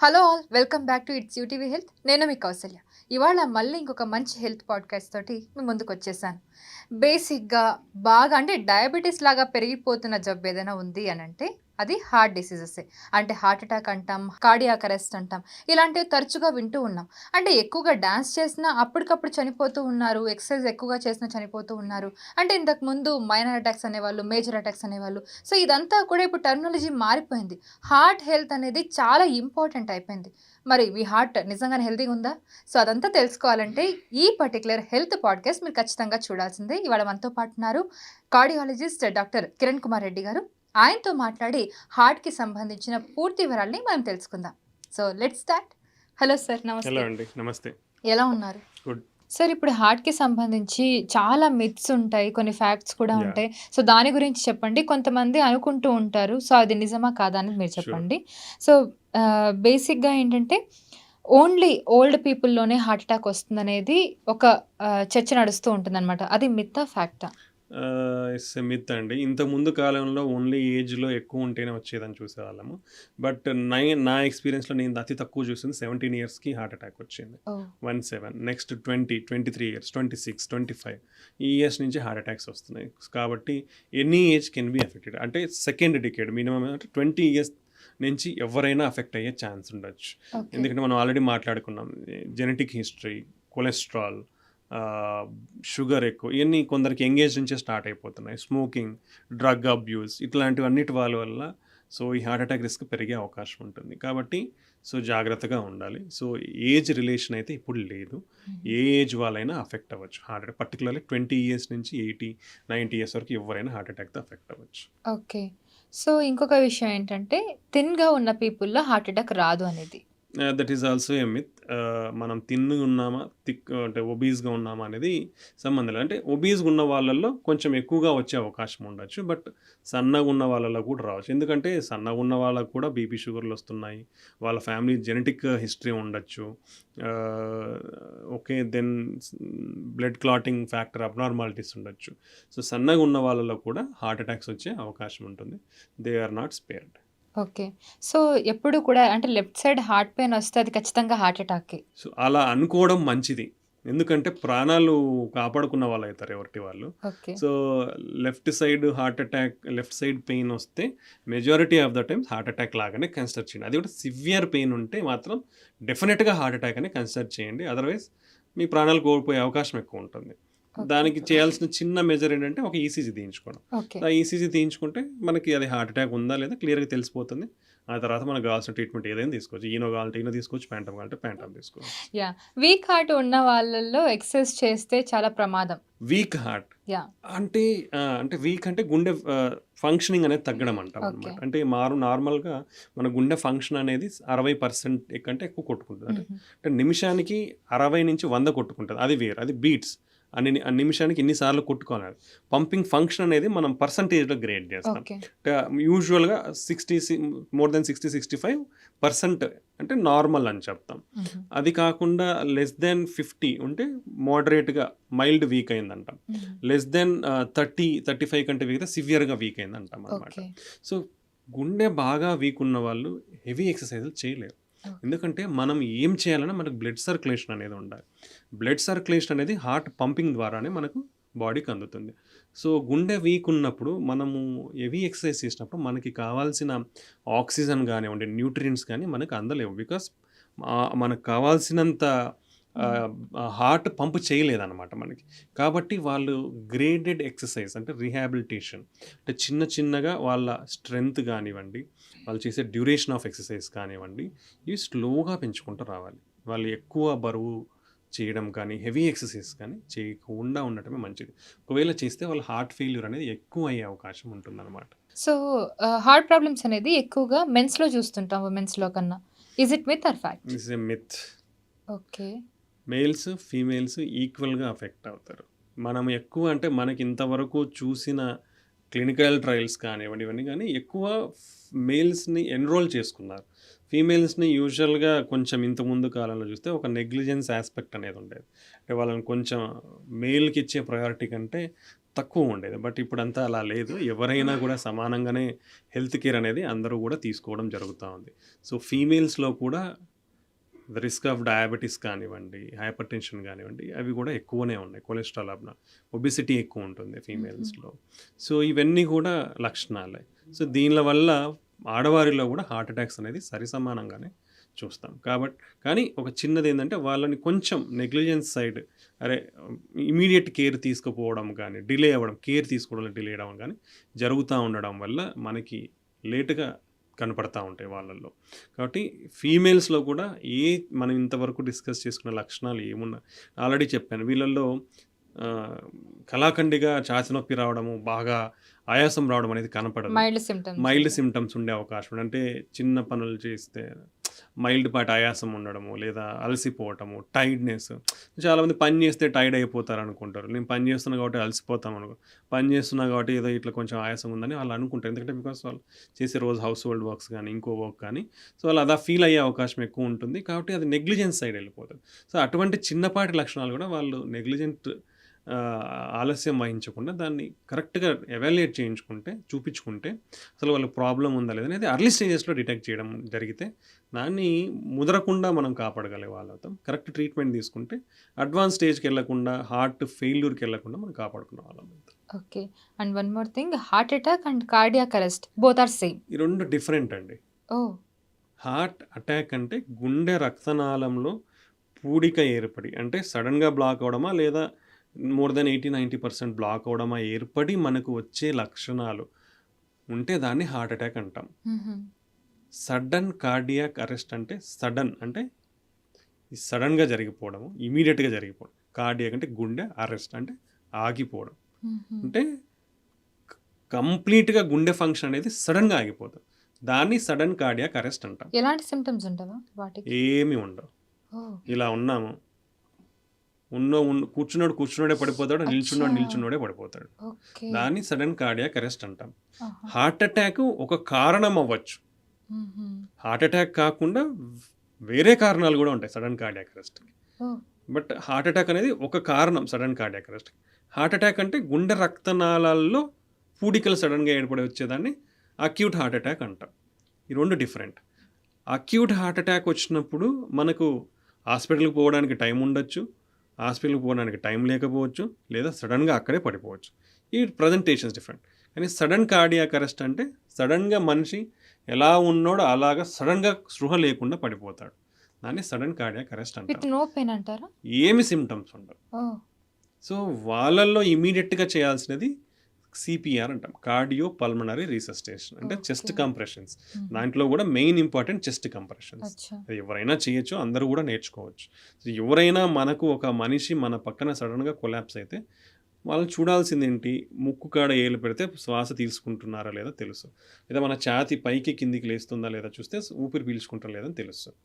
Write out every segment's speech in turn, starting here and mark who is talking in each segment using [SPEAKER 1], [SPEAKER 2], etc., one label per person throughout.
[SPEAKER 1] Hello all welcome back to it's UTV health. నేను మీ కౌసల్య. ఇవాళ మళ్ళీ ఇంకొక మంచి హెల్త్ పాడ్కాస్ట్ తోటి మీ ముందుకు వచ్చేసాను. బేసిక్గా బాగా అంటే డయాబెటీస్ లాగా పెరిగిపోతున్న జబ్బు ఏదైనా ఉంది అని అంటే అది హార్ట్ డిసీజెసే. అంటే హార్ట్ అటాక్ అంటాం, కార్డియాక్ అరెస్ట్ అంటాం, ఇలాంటివి తరచుగా వింటూ ఉన్నాం. అంటే ఎక్కువగా డాన్స్ చేసినా అప్పటికప్పుడు చనిపోతూ ఉన్నారు, ఎక్సర్సైజ్ ఎక్కువగా చేసినా చనిపోతూ ఉన్నారు. అంటే ఇంతకు ముందు మైనర్ అటాక్స్ అనేవాళ్ళు, మేజర్ అటాక్స్ అనేవాళ్ళు. సో ఇదంతా కూడా ఇప్పుడు టెర్మినాలజీ మారిపోయింది. హార్ట్ హెల్త్ అనేది చాలా ఇంపార్టెంట్ అయిపోయింది. మరి మీ హార్ట్ నిజంగానే హెల్తీగా ఉందా? సో అదంతా తెలుసుకోవాలంటే ఈ పర్టిక్యులర్ హెల్త్ పాడ్కాస్ట్ మీరు ఖచ్చితంగా చూడాల్సిందే. ఇవాళ మనతో పాటు ఉన్నారు కార్డియాలజిస్ట్ డాక్టర్ కిరణ్ కుమార్ రెడ్డి గారు. ఆయనతో మాట్లాడి హార్ట్‌కి సంబంధించిన పూర్తి వివరాల్ని మనం తెలుసుకుందాం. So let's start. Hello sir,
[SPEAKER 2] hello
[SPEAKER 1] నమస్తే.
[SPEAKER 2] అండి. నమస్తే.
[SPEAKER 1] ఎలా ఉన్నారు?
[SPEAKER 2] గుడ్.
[SPEAKER 1] సార్, ఇప్పుడు హార్ట్‌కి సంబంధించి చాలా మిత్స్ ఉంటాయి. కొన్ని ఫ్యాక్ట్స్ కూడా
[SPEAKER 2] యాహ్!
[SPEAKER 1] ఉంటాయి. సో దాని గురించి చెప్పండి. కొంతమంది అనుకుంటూ ఉంటారు. సో అది నిజమా కాదా అనేది మీరు
[SPEAKER 2] షూర్.
[SPEAKER 1] చెప్పండి. సో బేసిక్‌గా ఏంటంటే ఓన్లీ ఓల్డ్ పీపుల్‌లోనే హార్ట్ అటాక్ వస్తుందనేది ఒక చర్చ నడుస్తూ ఉంటుందనమాట. అది మిత్తా? ఫ్యాక్టా?
[SPEAKER 2] ఇట్స్ ఎ మిత్ అండి. ఇంతకుముందు కాలంలో ఓన్లీ ఏజ్‌లో ఎక్కువుంటేనే వచ్చేదని చూసేవాళ్ళము. బట్ నా ఎక్స్‌పీరియన్స్‌లో నేను అతి తక్కువ చూసింది 17 ఇయర్స్‌కి హార్ట్ అటాక్ వచ్చింది.
[SPEAKER 1] ఓహ్!
[SPEAKER 2] 17 నెక్స్ట్ 20, 23 ఇయర్స్, 26, 25 ఈ ఇయర్స్ నుంచి హార్ట్ అటాక్స్ వస్తున్నాయి. కాబట్టి any age can be affected. అంటే సెకండ్ డికేడ్ మినిమమ్ అంటే 20 ఇయర్స్ నుంచి ఎవరైనా ఎఫెక్ట్ అయ్యే ఛాన్స్ ఉండొచ్చు.
[SPEAKER 1] ఓకే.
[SPEAKER 2] ఎందుకంటే మనం ఆల్రెడీ మాట్లాడుకున్నాం. జెనెటిక్ హిస్టరీ, కొలెస్ట్రాల్, షుగర్ ఎక్కువ ఇవన్నీ కొందరికి యంగ్ ఏజ్ నుంచే స్టార్ట్ అయిపోతున్నాయి. స్మోకింగ్, డ్రగ్ అబ్యూస్ ఇట్లాంటివన్నిటి వల్ల సో ఈ హార్ట్ అటాక్ రిస్క్ పెరిగే అవకాశం ఉంటుంది. కాబట్టి సో జాగ్రత్తగా ఉండాలి. సో ఏజ్ రిలేషన్ అయితే ఇప్పుడు లేదు.
[SPEAKER 1] హుహు.
[SPEAKER 2] ఏ ఏజ్ వాళ్ళైనా అఫెక్ట్ అవ్వచ్చు. హార్ట్ అటాక్ పర్టికులర్లీ 20 ఇయర్స్ నుంచి 80, 90 ఇయర్స్ వరకు ఎవరైనా హార్ట్ అటాక్‌తో అఫెక్ట్ అవ్వచ్చు.
[SPEAKER 1] ఓకే. సో ఇంకొక విషయం ఏంటంటే థిన్‌గా ఉన్న పీపుల్‌లో హార్ట్ అటాక్ రాదు అనేది.
[SPEAKER 2] That is also a myth. మనం తిన్నుగా ఉన్నామా, అంటే ఒబీస్‌గా ఉన్నామా అనేది సంబంధం లేదు. అంటే ఒబీస్‌గా ఉన్న వాళ్ళల్లో కొంచెం ఎక్కువగా వచ్చే అవకాశం ఉండొచ్చు. బట్ సన్నగా ఉన్న వాళ్ళలో కూడా రావచ్చు. ఎందుకంటే సన్నగా ఉన్న వాళ్ళకి కూడా బీపీ, షుగర్‌లు వస్తున్నాయి. వాళ్ళ ఫ్యామిలీ జెనెటిక్ హిస్టరీ ఉండొచ్చు. Okay. Then blood clotting factor abnormalities ఉండొచ్చు. సో సన్నగా ఉన్న వాళ్ళలో కూడా హార్ట్ అటాక్స్ వచ్చే అవకాశం ఉంటుంది. They are not spared.
[SPEAKER 1] Okay. So ఎప్పుడు కూడా అంటే లెఫ్ట్ సైడ్ హార్ట్ పెయిన్ వస్తే అది ఖచ్చితంగా హార్ట్ అటాకే.
[SPEAKER 2] సో, అలా అనుకోవడం మంచిది. ఎందుకంటే ప్రాణాలు కాపాడుకున్న వాళ్ళైతారు ఎవరిటి వాళ్ళు.
[SPEAKER 1] Okay.
[SPEAKER 2] So, left side heart attack, left side pain వస్తే majority of the times heart attack లాగానే కన్సిడర్ చేయండి. అది కూడా సివియర్ పెయిన్ ఉంటే మాత్రం డెఫినిట్‌గా హార్ట్ అటాక్ అని కన్సిడర్ చేయండి. అదర్‌వైజ్ మీ ప్రాణాలు కోల్పోయే అవకాశం ఎక్కువ ఉంటుంది.
[SPEAKER 1] ఓకే.
[SPEAKER 2] దానికి చేయాల్సిన చిన్న మెజర్ ఏంటంటే ఒక ఈసీజీ తీయించుకోవడం.
[SPEAKER 1] ఓకే.
[SPEAKER 2] ఆ ఈసీజీ తీయించుకుంటే మనకి అది హార్ట్ అటాక్ ఉందా లేదా క్లియర్‌గా తెలిసిపోతుంది. ఆ తర్వాత మనకు కావాల్సిన ట్రీట్మెంట్ ఏదైనా తీసుకోవచ్చు. ఈనో కావాలంటే ఈనో తీసుకోవచ్చు. ప్యాంటమ్ కావాలంటే ప్యాంటమ్ తీసుకోవచ్చు.
[SPEAKER 1] యాహ్! వీక్ హార్ట్ ఉన్న వాళ్ళల్లో ఎక్సర్సైజ్ చేస్తే చాలా ప్రమాదం.
[SPEAKER 2] Weak heart
[SPEAKER 1] yeah!
[SPEAKER 2] అంటే అంటే వీక్ అంటే గుండె ఫంక్షనింగ్ అనేది తగ్గడం అంటాం
[SPEAKER 1] ఓకే.
[SPEAKER 2] అనమాట. అంటే నార్మల్‌గా మన గుండె ఫంక్షన్ అనేది 60% కంటే ఎక్కువ కొట్టుకుంటది.
[SPEAKER 1] హుహు.
[SPEAKER 2] అంటే నిమిషానికి 60-100 కొట్టుకుంటది. అది వేరు. అది బీట్స్. నిమిషానికి ఇన్ని సార్లు కొట్టుకోవాలి. పంపింగ్ ఫంక్షన్ అనేది మనం పర్సెంటేజ్‌లో గ్రేడ్ చేస్తాం.
[SPEAKER 1] ఓకే.
[SPEAKER 2] యూజువల్‌గా 60 మోర్ దెన్ 60, 65% అంటే నార్మల్ అని చెప్తాం.
[SPEAKER 1] హుహు.
[SPEAKER 2] అది కాకుండా లెస్ దెన్ 50 ఉంటే మోడరేట్‌గా మైల్డ్ వీక్ అయిందంటాం.
[SPEAKER 1] హుహు.
[SPEAKER 2] లెస్ దెన్ 30, 35 కంటే వీక్ అయితే సివియర్‌గా వీక్ అయిందంటాం అనమాట.
[SPEAKER 1] ఓకే.
[SPEAKER 2] సో, గుండె బాగా వీక్ ఉన్న వాళ్ళు హెవీ ఎక్సర్‌సైజులు చేయలేరు.
[SPEAKER 1] ఓకే.
[SPEAKER 2] ఎందుకంటే మనం ఏం చేయాలన్నా మనకు బ్లడ్ సర్క్యులేషన్ అనేది ఉండాలి. బ్లడ్ సర్క్యులేషన్ అనేది హార్ట్ పంపింగ్ ద్వారానే మనకు బాడీకి అందుతుంది. సో, గుండె వీక్ ఉన్నప్పుడు మనము హెవీ ఎక్సర్సైజ్ చేసినప్పుడు మనకి కావాల్సిన ఆక్సిజన్ గానివ్వండి, న్యూట్రియంట్స్ గాని మనకు అందలేవు. బికాస్ మనకు కావాల్సినంత
[SPEAKER 1] హ్మ్.
[SPEAKER 2] హార్ట్ పంప్ చేయలేదనమాట మనకి. కాబట్టి వాళ్ళు గ్రేడెడ్ ఎక్సర్సైజ్ అంటే రీహాబిలిటేషన్ అంటే చిన్న చిన్నగా వాళ్ళ స్ట్రెంగ్త్ గానివ్వండి, వాళ్ళు చేసే డ్యూరేషన్ ఆఫ్ ఎక్సర్సైజ్ కానివ్వండి, ఇవి స్లోగా పెంచుకుంటూ రావాలి. వాళ్ళు ఎక్కువ బరువు చేయడం కానీ, హెవీ ఎక్సర్సైజ్ కానీ చేయకుండా ఉండటమే మంచిది. ఒకవేళ చేస్తే వాళ్ళ హార్ట్ ఫెయిల్యూర్ అనేది ఎక్కువ అయ్యే అవకాశం ఉంటుందన్నమాట.
[SPEAKER 1] సో హార్ట్ ప్రాబ్లమ్స్ అనేది ఎక్కువగా మెన్స్‌లో చూస్తుంటాం వుమెన్స్‌లో కన్నా. Is it myth or fact?
[SPEAKER 2] This is a myth.
[SPEAKER 1] Okay.
[SPEAKER 2] Males, females ఈక్వల్‌గా అఫెక్ట్ అవుతారు. మనం ఎక్కువ అంటే మనకి ఇంతవరకు చూసిన క్లినికల్ ట్రయల్స్ కానివ్వండి, ఇవన్నీ గానీ ఎక్కువ మేల్స్ని ఎన్రోల్ చేసుకున్నారు. ఫీమేల్స్ని యూజువల్గా కొంచెం ఇంతకుముందు కాలంలో చూస్తే ఒక నెగ్లిజెన్స్ ఆస్పెక్ట్ అనేది ఉండేది. అంటే వాళ్ళని కొంచెం మేల్కి ఇచ్చే ప్రయారిటీ కంటే తక్కువ ఉండేది. బట్ ఇప్పుడంతా అలా లేదు. ఎవరైనా కూడా సమానంగానే హెల్త్ కేర్ అనేది అందరూ కూడా తీసుకోవడం జరుగుతూ ఉంది. సో ఫీమేల్స్లో కూడా రిస్క్ ఆఫ్ డయాబెటీస్ కానివ్వండి, హైపర్ టెన్షన్ కానివ్వండి, అవి కూడా ఎక్కువనే ఉన్నాయి. కొలెస్ట్రాల్ ఒబిసిటీ ఎక్కువ ఉంటుంది ఫీమేల్స్లో. సో ఇవన్నీ కూడా లక్షణాలే. సో దీనిల వల్ల ఆడవారిలో కూడా హార్ట్ అటాక్స్ అనేది సరిసమానంగానే చూస్తాం. కానీ ఒక చిన్నది ఏంటంటే వాళ్ళని కొంచెం నెగ్లిజెన్స్ సైడ్, అరే ఇమీడియట్ కేర్ తీసుకుపోవడం కానీ, డిలే అవ్వడం, కేర్ తీసుకోవడంలో డిలే అవ్వడం కానీ జరుగుతూ ఉండడం వల్ల మనకి లేటుగా కనపడతా ఉంటాయి వాళ్ళల్లో. కాబట్టి ఫీమేల్స్లో కూడా మనం ఇంతవరకు డిస్కస్ చేసుకున్న లక్షణాలు ఏమున్నా ఆల్రెడీ చెప్పాను. వీళ్ళల్లో కళాఖండిగా ఛాతీ నొప్పి రావడము, బాగా ఆయాసం రావడం అనేది కనపడదు. మైల్డ్ సిమ్టమ్స్ ఉండే అవకాశం ఉంది. అంటే చిన్న పనులు చేస్తే మైల్డ్ పాటి ఆయాసం ఉండడము, లేదా అలసిపోవటము, టైర్డ్నెస్. చాలామంది పని చేస్తే టైర్డ్ అయిపోతారు అనుకుంటారు. నేను పని చేస్తున్నా కాబట్టి అలసిపోతాం పని చేస్తున్నా కాబట్టి ఏదో ఇట్లా కొంచెం ఆయాసం ఉందని వాళ్ళు అనుకుంటారు. ఎందుకంటే బికాస్ వాళ్ళు చేసే రోజు హౌస్ హోల్డ్ వర్క్స్ కానీ, ఇంకో వర్క్ కానీ, సో వాళ్ళు అలా ఫీల్ అయ్యే అవకాశం ఎక్కువ ఉంటుంది. కాబట్టి అది నెగ్లిజెన్స్ సైడ్ వెళ్ళిపోతుంది. సో అటువంటి చిన్నపాటి లక్షణాలు కూడా వాళ్ళు నెగ్లిజెంట్ ఆలస్యం వహించకుండా దాన్ని కరెక్ట్గా ఎవాల్యుయేట్ చూపించుకుంటే అసలు వాళ్ళకి ప్రాబ్లం ఉందా లేదా అనేది అర్లీ స్టేజెస్లో డిటెక్ట్ చేయడం జరిగితే దాన్ని ముదరకుండా మనం కాపాడగలిగే వాళ్ళవుతాం. కరెక్ట్ ట్రీట్మెంట్ తీసుకుంటే అడ్వాన్స్ స్టేజ్కి వెళ్ళకుండా, హార్ట్ ఫెయిల్యూర్కి వెళ్ళకుండా మనం కాపాడుకునే వాళ్ళం.
[SPEAKER 1] Okay. And one more thing, heart attack and cardiac arrest both are same.
[SPEAKER 2] ఈ రెండు డిఫరెంట్ అండి. హార్ట్ అటాక్ అంటే గుండె రక్తనాళంలో పూడిక ఏర్పడి, అంటే సడన్గా బ్లాక్ అవడమా లేదా మోర్ దెన్ 80-90% బ్లాక్ అవడమా ఏర్పడి మనకు వచ్చే లక్షణాలు ఉంటే దాన్ని హార్ట్ అటాక్ అంటాం. సడన్ కార్డియాక్ అరెస్ట్ అంటే సడన్ అంటే సడన్గా జరిగిపోవడము, ఇమీడియట్గా జరిగిపోవడం. కార్డియాక్ అంటే గుండె, అరెస్ట్ అంటే ఆగిపోవడం. అంటే కంప్లీట్గా గుండె ఫంక్షన్ అనేది సడన్గా ఆగిపోతుంది. దాన్ని సడన్ కార్డియాక్ అరెస్ట్ అంటాం.
[SPEAKER 1] ఎలాంటి సిమ్టమ్స్ ఉండవా వాటికి?
[SPEAKER 2] ఏమీ ఉండవు. ఇలా ఉన్నాము, కూర్చున్నోడే పడిపోతాడు, నిల్చున్నోడే పడిపోతాడు. దాన్ని సడన్ కార్డియాక్ అరెస్ట్ అంటాం. హార్ట్ అటాక్ ఒక కారణం అవ్వచ్చు. హార్ట్ అటాక్ కాకుండా వేరే కారణాలు కూడా ఉంటాయి సడన్ కార్డియాక్ అరెస్ట్కి. బట్ హార్ట్ అటాక్ అనేది ఒక కారణం సడన్ కార్డియాక్ అరెస్ట్కి. హార్ట్ అటాక్ అంటే గుండె రక్తనాళాల్లో పూడికలు సడన్గా ఏర్పడి వచ్చేదాన్ని అక్యూట్ హార్ట్ అటాక్ అంటాం. ఈ రెండు డిఫరెంట్. అక్యూట్ హార్ట్ అటాక్ వచ్చినప్పుడు మనకు హాస్పిటల్కి పోవడానికి టైం ఉండొచ్చు, హాస్పిటల్కి పోవడానికి టైం లేకపోవచ్చు, లేదా సడన్గా అక్కడే పడిపోవచ్చు. ఈ ప్రజెంటేషన్స్ డిఫరెంట్. కానీ సడన్ కార్డియాక్ అరెస్ట్ అంటే సడన్గా మనిషి ఎలా ఉన్నాడో అలాగా సడన్గా స్పృహ లేకుండా పడిపోతాడు. దాన్ని సడన్ కార్డియాక్ అరెస్ట్ అంటారు. ఏమి సిమ్టమ్స్ ఉండవు. సో వాళ్ళల్లో ఇమీడియట్గా చేయాల్సినది సిపిఆర్ అంటాం, కార్డియో పల్మనరీ రీసస్టేషన్. అంటే చెస్ట్ కంప్రెషన్స్. దాంట్లో కూడా మెయిన్ ఇంపార్టెంట్ చెస్ట్ కంప్రెషన్స్. అది ఎవరైనా చేయొచ్చు, అందరూ కూడా నేర్చుకోవచ్చు. ఎవరైనా మనకు ఒక మనిషి మన పక్కన సడన్గా కొలాప్స్ అయితే వాళ్ళు చూడాల్సింది ఏంటి? ముక్కు కాడ ఏలు పెడితే శ్వాస తీసుకుంటున్నారా లేదా తెలుసు, లేదా మన ఛాతి పైకి కిందికి లేస్తుందా లేదా చూస్తే ఊపిరి పీల్చుకుంటారా లేదా తెలుస్తుంది.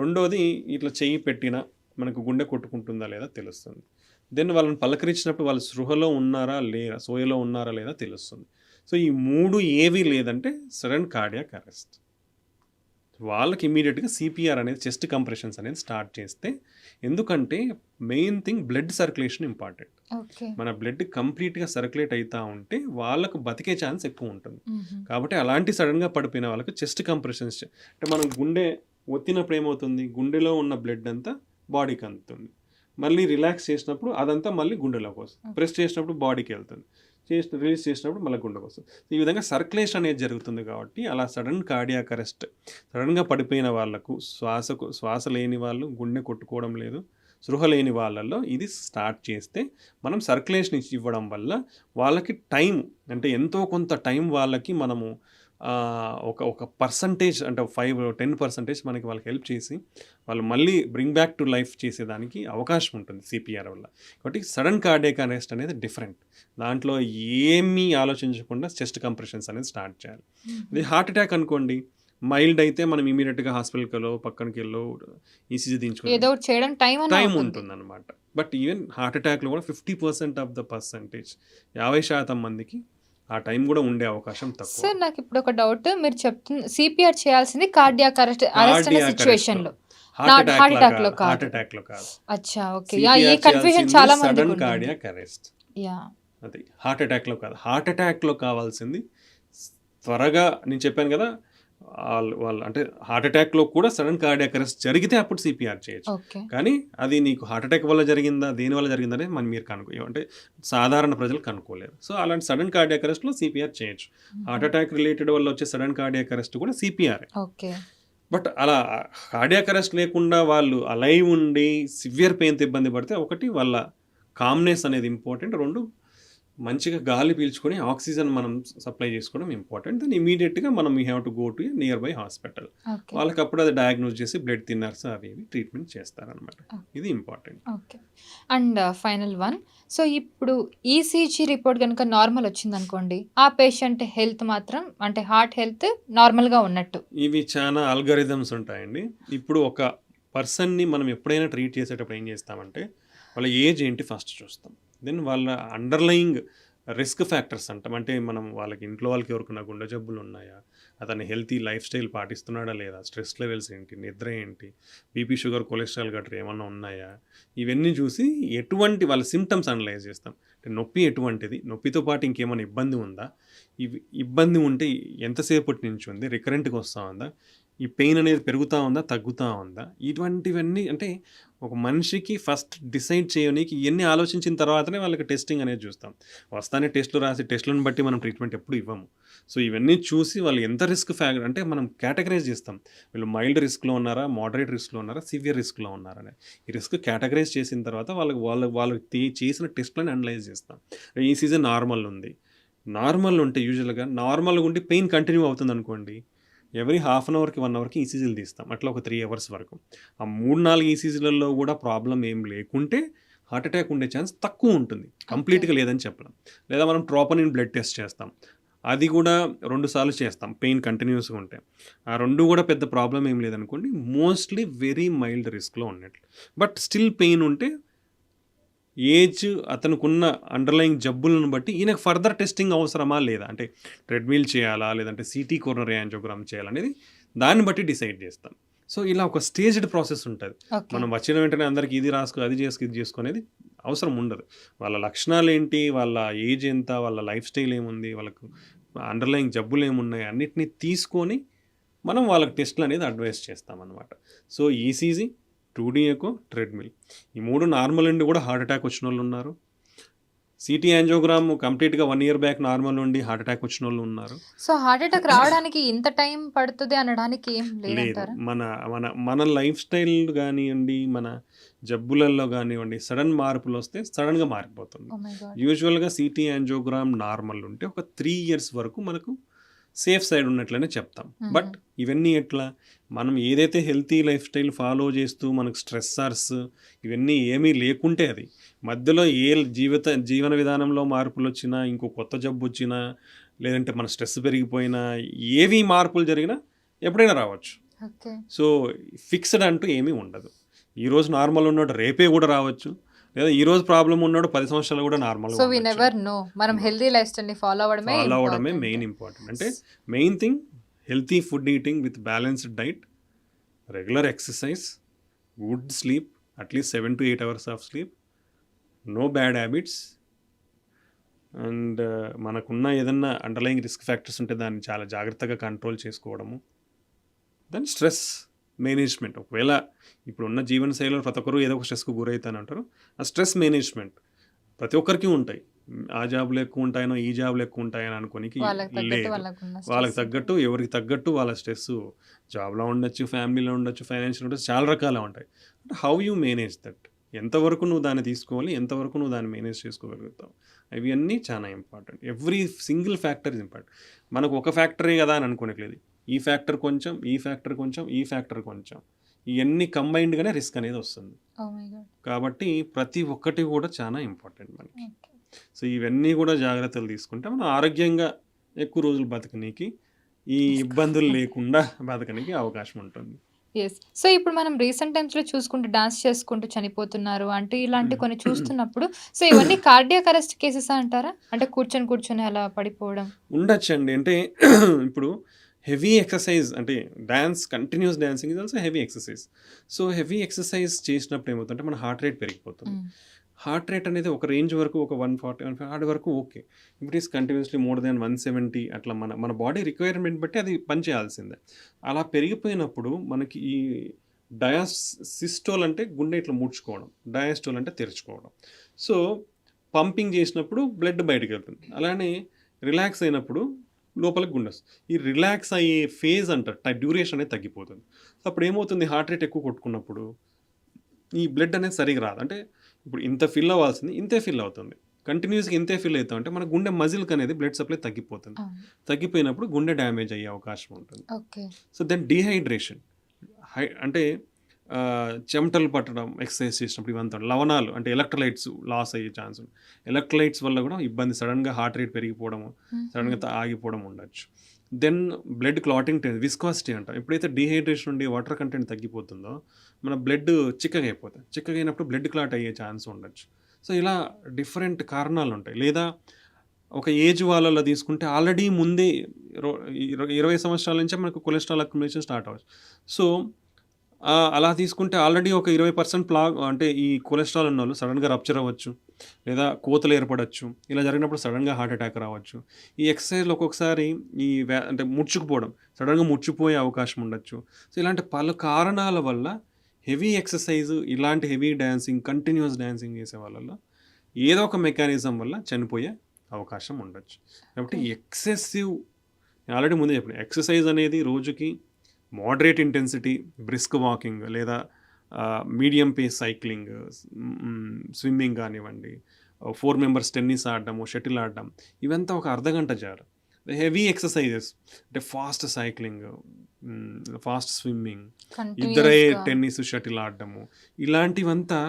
[SPEAKER 2] రెండోది ఇట్లా చెయ్యి పెట్టినా మనకు గుండె కొట్టుకుంటుందా లేదా తెలుస్తుంది. దెన్ వాళ్ళని పలకరించినప్పుడు వాళ్ళు సృహలో ఉన్నారా లేదా, సోయలో ఉన్నారా లేదా తెలుస్తుంది. సో ఈ మూడు ఏవి లేదంటే సడన్ కార్డియాక్ అరెస్ట్. వాళ్ళకి ఇమీడియట్గా సిపిఆర్ అనేది, చెస్ట్ కంప్రెషన్స్ అనేది స్టార్ట్ చేస్తే, ఎందుకంటే main thing blood circulation important. మన బ్లడ్ కంప్లీట్గా సర్క్యులేట్ అవుతూ ఉంటే వాళ్ళకు బతికే ఛాన్స్ ఎక్కువ ఉంటుంది. కాబట్టి అలాంటి సడన్గా పడిపోయిన వాళ్ళకి చెస్ట్ కంప్రెషన్స్, అంటే మనం గుండె ఒత్తినప్పుడు ఏమవుతుంది, గుండెలో ఉన్న బ్లడ్ అంతా బాడీకి అందుతుంది. మళ్ళీ రిలాక్స్ చేసినప్పుడు అదంతా మళ్ళీ గుండెలోకి వస్తుంది. ప్రెస్ చేసినప్పుడు బాడీకి వెళ్తుంది, రిలీజ్ చేసినప్పుడు మళ్ళీ గుండెకి వస్తుంది. ఈ విధంగా సర్క్యులేషన్ అనేది జరుగుతుంది. కాబట్టి అలా సడన్ కార్డియాక్ అరెస్ట్, సడన్గా పడిపోయిన వాళ్ళకు, శ్వాస లేని వాళ్ళు, గుండె కొట్టుకోవడం లేదు, స్పృహ లేని వాళ్ళల్లో ఇది స్టార్ట్ చేస్తే మనం సర్క్యులేషన్ ఇవ్వడం వల్ల వాళ్ళకి టైం, అంటే ఎంతో కొంత టైం వాళ్ళకి మనము ఒక పర్సంటేజ్, అంటే 5-10% మనకి వాళ్ళకి హెల్ప్ చేసి వాళ్ళు మళ్ళీ బ్రింగ్ బ్యాక్ టు లైఫ్ చేసేదానికి అవకాశం ఉంటుంది సిపిఆర్ వల్ల. కాబట్టి సడన్ కార్డియాక్ అరెస్ట్ అనేది డిఫరెంట్. దాంట్లో ఏమీ ఆలోచించకుండా చెస్ట్ కంప్రెషన్స్ అనేది స్టార్ట్ చేయాలి. ఇది హార్ట్ అటాక్ అనుకోండి, మైల్డ్ అయితే మనం ఇమీడియట్గా హాస్పిటల్కి వెళ్ళో, పక్కనకి వెళ్ళో ఈసీజీ దించుకోవడం టైం ఉంటుంది అనమాట. బట్ ఈవెన్ హార్ట్ అటాక్లో కూడా 50% ఆఫ్ ద పర్సంటేజ్, 50% మందికి ఆ టైం కూడా ఉండే అవకాశం తక్కువ.
[SPEAKER 1] సార్ నాకు ఇప్పుడు ఒక డౌట్, మీరు చెప్తున్న సిపిఆర్ చేయాల్సింది కార్డియాక్ అరెస్ట్ అన్న
[SPEAKER 2] కార్డియాక్
[SPEAKER 1] సిచ్యువేషన్
[SPEAKER 2] అరెస్ట్లో,
[SPEAKER 1] లో,
[SPEAKER 2] హార్ట్
[SPEAKER 1] హార్ట్
[SPEAKER 2] అటాక్
[SPEAKER 1] అటాక్ లో
[SPEAKER 2] హార్ట్
[SPEAKER 1] కాదు.
[SPEAKER 2] అటాక్లో కాదు.
[SPEAKER 1] అచ్చా, ఓకే. యా, ఈ
[SPEAKER 2] సిపిఆర్
[SPEAKER 1] కన్ఫ్యూజన్
[SPEAKER 2] చేయాల్సింది
[SPEAKER 1] చాలా మందికి
[SPEAKER 2] సడన్
[SPEAKER 1] ఉంటుంది.
[SPEAKER 2] Cardiac arrest.
[SPEAKER 1] యా,
[SPEAKER 2] అది హార్ట్ అటాక్లో కాదు. హార్ట్ అటాక్లో కావాల్సింది త్వరగా, నేను చెప్పాను కదా, వాళ్ళు అంటే హార్ట్ అటాక్లో కూడా సడన్ కార్డియాక్ అరెస్ట్ జరిగితే అప్పుడు సిపిఆర్ చేయొచ్చు.
[SPEAKER 1] ఓకే.
[SPEAKER 2] కానీ అది నీకు హార్ట్ అటాక్ వల్ల జరిగిందా, దేని వల్ల జరిగిందనే మీరు అంటే సాధారణ ప్రజలు కనుక్కోలేరు. సో అలాంటి సడన్ కార్డియాక్ అరెస్ట్లో సిపిఆర్ చేయొచ్చు. హార్ట్ అటాక్ రిలేటెడ్ వల్ల వచ్చే సడన్ కార్డియాక్ అరెస్ట్ కూడా సిపిఆర్.
[SPEAKER 1] ఓకే.
[SPEAKER 2] బట్ అలా కార్డియాక్ అరెస్ట్ లేకుండా వాళ్ళు అలైవ్ ఉండి సివియర్ పెయిన్తో ఇబ్బంది పడితే, ఒకటి వాళ్ళ కామ్నెస్ అనేది ఇంపార్టెంట్, రెండు మంచిగా గాలి పీల్చుకొని ఆక్సిజన్ మనం సప్లై చేసుకోవడం ఇంపార్టెంట్. దెన్ ఇమీడియట్గా మనం we have to go to near by hospital.
[SPEAKER 1] Okay.
[SPEAKER 2] వాళ్ళకి అప్పుడు అది డయాగ్నోస్ చేసి బ్లడ్ థిన్నర్స్ అవి ఇవి ట్రీట్మెంట్ చేస్తారనమాట. ఇది important.
[SPEAKER 1] Okay. And final one, so ఇప్పుడు ఈసీజీ రిపోర్ట్ కనుక నార్మల్ వచ్చిందనుకోండి, ఆ పేషెంట్ హెల్త్ మాత్రం అంటే హార్ట్ హెల్త్ నార్మల్గా ఉన్నట్టు.
[SPEAKER 2] ఇవి చాలా అల్గరిథమ్స్ ఉంటాయండి. ఇప్పుడు ఒక పర్సన్ని మనం ఎప్పుడైనా ట్రీట్ చేసేటప్పుడు ఏం చేస్తామంటే, వాళ్ళ ఏజ్ ఏంటి ఫస్ట్ చూస్తాం. దెన్ వాళ్ళ అండర్లయింగ్ రిస్క్ ఫ్యాక్టర్స్ అంటాం. అంటే మనం వాళ్ళకి ఇంట్లో వాళ్ళకి ఎవరికైనా గుండె జబ్బులు ఉన్నాయా, అతను హెల్తీ లైఫ్ స్టైల్ పాటిస్తున్నాడా లేదా, స్ట్రెస్ లెవెల్స్ ఏంటి, నిద్ర ఏంటి, బీపీ షుగర్ కొలెస్ట్రాల్ గట్రా ఏమన్నా ఉన్నాయా, ఇవన్నీ చూసి ఎటువంటి వాళ్ళ సిమ్టమ్స్ అనలైజ్ చేస్తాం. అంటే నొప్పి ఎటువంటిది, నొప్పితో పాటు ఇంకేమైనా ఇబ్బంది ఉందా, ఇబ్బంది ఉంటే ఎంతసేపటి నుంచి ఉంది, రికరెంట్గా వస్తూ ఉందా, ఈ పెయిన్ అనేది పెరుగుతూ ఉందా తగ్గుతూ ఉందా, ఇటువంటివన్నీ అంటే ఒక మనిషికి ఫస్ట్ డిసైడ్ చేయడానికి ఇవన్నీ ఆలోచించిన తర్వాతనే వాళ్ళకి టెస్టింగ్ అనేది చూస్తాం. వస్తానే టెస్టులు రాసి టెస్టులను బట్టి మనం ట్రీట్మెంట్ ఎప్పుడు ఇవ్వము. సో ఇవన్నీ చూసి వాళ్ళు ఎంత రిస్క్ ఫ్యాక్టర్ అంటే మనం కేటగరైజ్ చేస్తాం. వీళ్ళు మైల్డ్ రిస్క్లో ఉన్నారా, మోడరేట్ రిస్క్లో ఉన్నారా, సివియర్ రిస్క్లో ఉన్నారని. ఈ రిస్క్ కేటగరైజ్ చేసిన తర్వాత వాళ్ళకి చేసిన టెస్ట్లను అనలైజ్ చేస్తాం. ఈ సీజన్ నార్మల్ ఉంది, నార్మల్ ఉంటే యూజువల్గా నార్మల్గా ఉండి పెయిన్ కంటిన్యూ అవుతుంది అనుకోండి, ఎవ్రీ హాఫ్ అన్ అవర్కి 1 అవర్కి ఈసీజీలు తీస్తాం. అట్లా ఒక 3 అవర్స్ వరకు. ఆ 3-4 ఈసీజీలలో కూడా ప్రాబ్లం ఏం లేకుంటే హార్ట్ అటాక్ ఉండే ఛాన్స్ తక్కువ ఉంటుంది. కంప్లీట్గా లేదని చెప్పలేం. లేదా మనం ట్రోపోనిన్ బ్లడ్ టెస్ట్ చేస్తాం, అది కూడా 2 సార్లు చేస్తాం పెయిన్ కంటిన్యూస్గా ఉంటే. ఆ 2 కూడా పెద్ద ప్రాబ్లం ఏం లేదనుకోండి, మోస్ట్లీ వెరీ మైల్డ్ రిస్క్లో ఉన్నట్లు. బట్ స్టిల్ పెయిన్ ఉంటే ఏజ్, అతనుకున్న అండర్లయింగ్ జబ్బులను బట్టి ఈయనకు ఫర్దర్ టెస్టింగ్ అవసరమా లేదా, అంటే ట్రెడ్మిల్ చేయాలా లేదంటే సిటీ కోరోనరీ యాంజియోగ్రామ్ చేయాలనేది దాన్ని బట్టి డిసైడ్ చేస్తాం. సో ఇలా ఒక స్టేజ్డ్ ప్రాసెస్ ఉంటుంది. మనం వచ్చిన వెంటనే అందరికీ ఇది రాసుకో, అది చేసుకో, ఇది చేసుకునేది అవసరం ఉండదు. వాళ్ళ లక్షణాలు ఏంటి, వాళ్ళ ఏజ్ ఎంత, వాళ్ళ లైఫ్ స్టైల్ ఏముంది, వాళ్ళకు అండర్లయింగ్ జబ్బులు ఏమున్నాయి, అన్నిటినీ తీసుకొని మనం వాళ్ళకి టెస్ట్లు అనేది అడ్వైస్ చేస్తామన్నమాట. So ECG, 2D echo, treadmill, ఈ 3 నార్మల్ నుండి కూడా హార్ట్ అటాక్ వచ్చిన వాళ్ళు ఉన్నారు. సిటీ యాంజియోగ్రామ్ కంప్లీట్గా 1 ఇయర్ బ్యాక్ నార్మల్ నుండి హార్ట్ అటాక్ వచ్చిన వాళ్ళు ఉన్నారు.
[SPEAKER 1] సో హార్ట్ అటాక్ రావడానికి ఇంత టైం పడుతుంది అనడానికి ఏం
[SPEAKER 2] లేదు.
[SPEAKER 1] లేదంటారా?
[SPEAKER 2] మన లైఫ్ స్టైల్ కానివ్వండి, మన జబ్బులలో కానివ్వండి, సడన్ మార్పులు వస్తే సడన్గా మారిపోతుంది.
[SPEAKER 1] Oh my god.
[SPEAKER 2] యూజువల్గా సిటీ యాంజియోగ్రామ్ నార్మల్ ఉంటే ఒక 3 ఇయర్స్ వరకు మనకు సేఫ్ సైడ్ ఉన్నట్లనే చెప్తాం. బట్ ఇవన్నీ ఎట్లా, మనం ఏదైతే హెల్తీ లైఫ్ స్టైల్ ఫాలో చేస్తూ మనకు స్ట్రెస్సర్స్ ఇవన్నీ ఏమీ లేకుంటే, అది మధ్యలో ఏ జీవన విధానంలో మార్పులు వచ్చినా, ఇంకో కొత్త జబ్బు వచ్చినా, లేదంటే మన స్ట్రెస్ పెరిగిపోయినా, ఏవి మార్పులు జరిగినా ఎప్పుడైనా రావచ్చు.
[SPEAKER 1] ఓకే.
[SPEAKER 2] సో ఫిక్స్డ్ అంటూ ఏమీ ఉండదు. ఈరోజు నార్మల్ ఉన్నాడు రేపే కూడా రావచ్చు, లేదా ఈరోజు ప్రాబ్లం ఉన్నాడు 10 సంవత్సరాలు కూడా normal.
[SPEAKER 1] So we never know. మనం హెల్తీ లైఫ్ స్టైల్ని ఫాలో అవ్వడమే
[SPEAKER 2] మెయిన్ ఇంపార్టెంట్. అంటే main thing healthy food eating with balanced diet, regular exercise, good sleep, at least 7 to 8 hours of sleep, no bad habits, and మనకున్న ఏదన్నా underlying risk factors ఉంటే దాన్ని చాలా జాగ్రత్తగా కంట్రోల్ చేసుకోవడము. Then stress management. ఒకవేళ ఇప్పుడున్న జీవన శైలిలో ప్రతి ఒక్కరు ఏదో ఒక స్ట్రెస్కు గురవుతానంటారు. ఆ స్ట్రెస్ మేనేజ్మెంట్ ప్రతి ఒక్కరికి ఉంటాయి. ఆ జాబులు ఎక్కువ ఉంటాయనో, ఈ జాబులు ఎక్కువ ఉంటాయని అనుకోనికి లేదు. వాళ్ళకి తగ్గట్టు, ఎవరికి తగ్గట్టు వాళ్ళ స్ట్రెస్ జాబ్లో ఉండొచ్చు, ఫ్యామిలీలో ఉండొచ్చు, ఫైనాన్షియల్ ఉండొచ్చు, చాలా రకాలు ఉంటాయి. అంటే హౌ యూ మేనేజ్ దట్, ఎంతవరకు నువ్వు దాన్ని తీసుకోవాలి, ఎంతవరకు నువ్వు దాన్ని మేనేజ్ చేసుకోగలుగుతావు, అవి అన్నీ చాలా important. Every single factor is important. మనకు ఒక ఫ్యాక్టరే కదా అని అనుకోనిట్లేదు. ఈ ఫ్యాక్టర్ కొంచెం, ఈ ఫ్యాక్టర్ కొంచెం, ఈ ఫ్యాక్టర్ కొంచెం, ఇవన్నీ కంబైన్డ్గానే రిస్క్ అనేది వస్తుంది. కాబట్టి ప్రతి ఒక్కటి కూడా చాలా ఇంపార్టెంట్ మనకి. సో ఇవన్నీ కూడా జాగ్రత్తలు తీసుకుంటే మనం ఆరోగ్యంగా ఎక్కువ రోజులు బతకనీకి, ఈ ఇబ్బందులు లేకుండా బతకనీకి అవకాశం ఉంటుంది.
[SPEAKER 1] యెస్. సో, ఇప్పుడు మనం రీసెంట్ టైమ్స్‌లో చూసుకుంటే డాన్స్ చేసుకుంటూ చనిపోతున్నారు. అంటే ఇలాంటి కొన్ని చూస్తున్నప్పుడు సో, ఇవన్నీ కార్డియాక్ అరెస్ట్ కేసెసా అంటారా? అంటే కూర్చొని అలా పడిపోవడం.
[SPEAKER 2] ఉండొచ్చండి. అంటే ఇప్పుడు హెవీ ఎక్సర్‌సైజ్ అంటే continuous dancing is also heavy exercise. So, heavy exercise చేసినప్పుడు ఏమవుతుందంటే మన హార్ట్ రేట్ పెరిగిపోతుంది.
[SPEAKER 1] హ్మ్.
[SPEAKER 2] హార్ట్ రేట్ అనేది ఒక రేంజ్ వరకు ఒక 140, 150 ఆడి వరకు okay. If it is continuously more than 170 అట్లా మన మన బాడీ రిక్వైర్మెంట్ బట్టి అది పని చేయాల్సిందే. అలా పెరిగిపోయినప్పుడు మనకి ఈ సిస్టోల్ అంటే గుండె ఇట్లా ముడుచుకోవడం. డయాస్టోల్ అంటే తెరుచుకోవడం. సో, పంపింగ్ చేసినప్పుడు బ్లడ్ బయటికెళ్తుంది. అలానే రిలాక్స్ అయినప్పుడు లోపలికి గుండొస్తుంది. ఈ రిలాక్స్ అయ్యే ఫేజ్ అంటారు. డ్యూరేషన్ అనేది తగ్గిపోతుంది. సో, అప్పుడేమవుతుంది హార్ట్ రేట్ ఎక్కువ కొట్టుకున్నప్పుడు ఈ బ్లడ్ అనేది సరిగ్గా రాదు. అంటే ఇప్పుడు ఇంత ఫిల్ అవ్వాల్సింది ఇంతే ఫిల్ అవుతుంది. కంటిన్యూస్‌గా ఇంతే ఫిల్ అవుతామంటే మన గుండె మజిల్‌కి అనేది బ్లడ్ సప్లై తగ్గిపోతుంది.
[SPEAKER 1] అవును.
[SPEAKER 2] తగ్గిపోయినప్పుడు గుండె డ్యామేజ్ అయ్యే అవకాశం ఉంటుంది.
[SPEAKER 1] ఓకే.
[SPEAKER 2] సో, దెన్ డీహైడ్రేషన్ అంటే చెమటలు పట్టడం ఎక్సర్సైజ్ చేసినప్పుడు ఇవంతా లవణాలు అంటే ఎలక్ట్రోలైట్స్ లాస్ అయ్యే ఛాన్స్ ఉంది. ఎలక్ట్రోలైట్స్ వల్ల కూడా ఇబ్బంది సడన్‌గా హార్ట్ రేట్ పెరిగిపోవడము, సడన్‌గా
[SPEAKER 1] హుహు.
[SPEAKER 2] ఆగిపోవడం ఉండొచ్చు. దెన్ బ్లడ్ క్లాటింగ్ విస్కాసిటీ అంటాం. ఎప్పుడైతే డీహైడ్రేషన్ ఉండి వాటర్ కంటెంట్ తగ్గిపోతుందో మన బ్లడ్ చిక్కగా అయిపోతుంది. చిక్కగా అయినప్పుడు బ్లడ్ క్లాట్ అయ్యే ఛాన్స్ ఉండొచ్చు. సో, ఇలా డిఫరెంట్ కారణాలు ఉంటాయి. లేదా ఒక ఏజ్ వాళ్ళలో తీసుకుంటే ఆల్రెడీ ముందే రొ 20 సంవత్సరాల నుంచే మనకు కొలెస్ట్రాల్ అక్యుములేషన్ స్టార్ట్ అవ్వచ్చు. సో, అలా తీసుకుంటే ఆల్రెడీ ఒక 20% అంటే ఈ కొలెస్ట్రాల్ ఉన్నోళ్ళు సడన్‌గా రప్చర్ అవ్వచ్చు. లేదా కోతలు ఏర్పడొచ్చు. ఇలా జరిగినప్పుడు సడన్‌గా హార్ట్ అటాక్ రావచ్చు. ఈ ఎక్సర్‌సైజ్‌లో ఒక్కొక్కసారి ఈ అంటే ముడుచుకుపోవడం, సడన్‌గా ముడిచిపోయే అవకాశం ఉండొచ్చు. సో, ఇలాంటి పలు కారణాల వల్ల హెవీ ఎక్సర్సైజ్, ఇలాంటి హెవీ డాన్సింగ్, కంటిన్యూయస్ డాన్సింగ్ చేసే వాళ్ళలో ఏదో ఒక మెకానిజం వల్ల చనిపోయే అవకాశం ఉండొచ్చు. కాబట్టి
[SPEAKER 1] ఓకే.
[SPEAKER 2] ఎక్సెసివ్ నేను ఆల్రెడీ ముందే చెప్పాను. ఎక్సర్సైజ్ అనేది రోజుకి మోడరేట్ ఇంటెన్సిటీ, బ్రిస్క్ వాకింగ్ లేదా మీడియం పేస్ సైక్లింగ్, స్విమ్మింగ్ కానివ్వండి, 4 మెంబర్స్ టెన్నిస్ ఆడడము, షటిల్ ఆడడం ఇవంతా ఒక అర్ధగంట చాలు. హెవీ ఎక్సర్సైజెస్ అంటే ఫాస్ట్ సైక్లింగ్, ఫాస్ట్ స్విమ్మింగ్, ఇద్దరే
[SPEAKER 1] కంటిన్యూయస్‌గా.
[SPEAKER 2] టెన్నిస్, షటిల్ ఆడడము ఇలాంటివంతా